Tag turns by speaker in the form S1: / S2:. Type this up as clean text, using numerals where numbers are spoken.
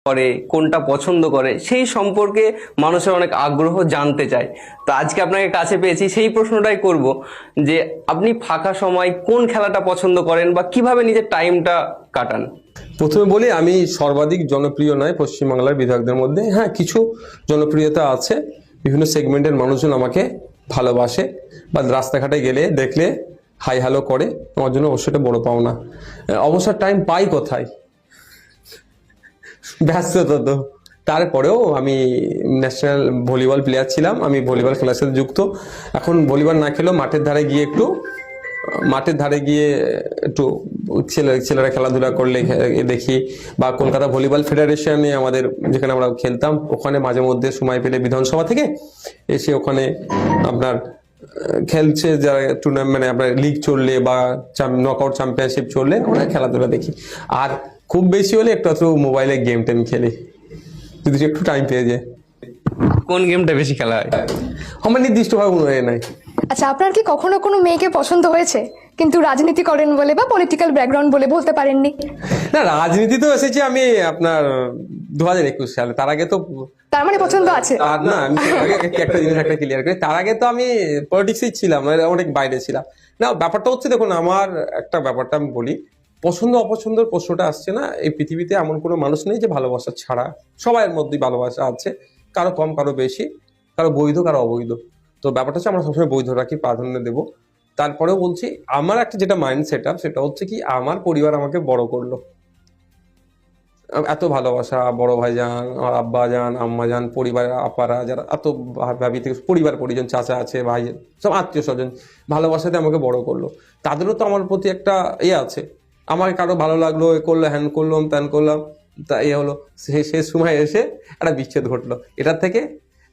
S1: করে, কোনটা পছন্দ করে, সেই সম্পর্কে মানুষের অনেক আগ্রহ জানতে চায়। তো আজকে আপনাকে কাছে পেয়েছি, সেই প্রশ্নটাই করব যে আপনি ফাঁকা সময় কোন খেলাটা পছন্দ করেন বা কিভাবে নিজের টাইমটা কাটান।
S2: প্রথমে বলি, আমি সর্বাধিক জনপ্রিয় নয় পশ্চিমবাংলার বিধায়কদের মধ্যে। হ্যাঁ, কিছু জনপ্রিয়তা আছে, বিভিন্ন সেগমেন্টের মানুষজন আমাকে ভালোবাসে বা রাস্তাঘাটে গেলে দেখলে হাই হ্যালো করে, আমার জন্য অবশ্যই বড় পাওনা। অবসর টাইম পাই কোথায়, ব্যস্ততা তো। তারপরেও আমি ন্যাশনাল ভলিবল প্লেয়ার ছিলাম, আমি ভলিবল খেলার সাথে যুক্ত। এখন ভলিবল না খেলেও মাঠের ধারে গিয়ে একটু ছেলেরা খেলাধুলা করলে দেখি, বা কলকাতা ভলিবল ফেডারেশনে আমাদের যেখানে আমরা খেলতাম, ওখানে মাঝে মধ্যে সময় পেলে বিধানসভা থেকে এসে ওখানে আপনার খেলছে যারা টুর্নামেন্ট, মানে আপনার লিগ চললে বা নকআউট চ্যাম্পিয়নশিপ চললে ওরা খেলাধুলা দেখি। আর খুব বেশি হলে একটু মোবাইলে গেম টেম খেলি, যদি একটু টাইম পেয়ে যায়।
S1: কোন গেমটা বেশি খেলা হয়?
S2: আমার নির্দিষ্টভাবে মনে হয় নাই।
S3: আচ্ছা, আপনার কি কখনো কোনো মেয়েকে পছন্দ হয়েছে কিন্তু রাজনীতি করেন বলে বা পলিটিক্যাল ব্যাকগ্রাউন্ড বলে বলতে পারেননি?
S2: না, রাজনীতি তো এসেছি আমি আপনার 2021 সালে। তার আগে তো
S3: তার মানে পছন্দ আছে।
S2: না, আমি একটা জিনিস ক্লিয়ার করি, তার আগে তো আমি পলিটিক্সেই ছিলাম, অনেক বাইরে ছিলাম। না, ব্যাপারটা হচ্ছে, দেখুন আমার একটা ব্যাপারটা আমি বলি, পছন্দ অপছন্দের প্রশ্নটা আসছে না। এই পৃথিবীতে এমন কোনো মানুষ নেই যে ভালোবাসা ছাড়া, সবার মধ্যেই ভালোবাসা আছে, কারো কম কারো বেশি, কারো বৈধ কারো অবৈধ। তো ব্যাপারটা হচ্ছে আমরা সবসময় বৈধ রাখি, প্রাধান্য দেবো। তারপরেও বলছি, আমার একটা যেটা মাইন্ড সেট আপ, সেটা হচ্ছে কি, আমার পরিবার আমাকে বড় করলো, এত ভালোবাসা, বড় ভাই যান, আমার আব্বা যান, আম্মা যান, পরিবারের আপারা যারা এত ভাবি থেকে পরিবার পরিজন, চাচা আছে, ভাই, সব আত্মীয় স্বজন ভালোবাসাতে আমাকে বড় করলো। তাদেরও তো আমার প্রতি একটা আছে, আমাকে কারো ভালো লাগলো, এ করলো, হ্যান করলাম, ত্যান করলাম, তা হলো, শেষ সময় এসে একটা বিচ্ছেদ ঘটলো। এটার থেকে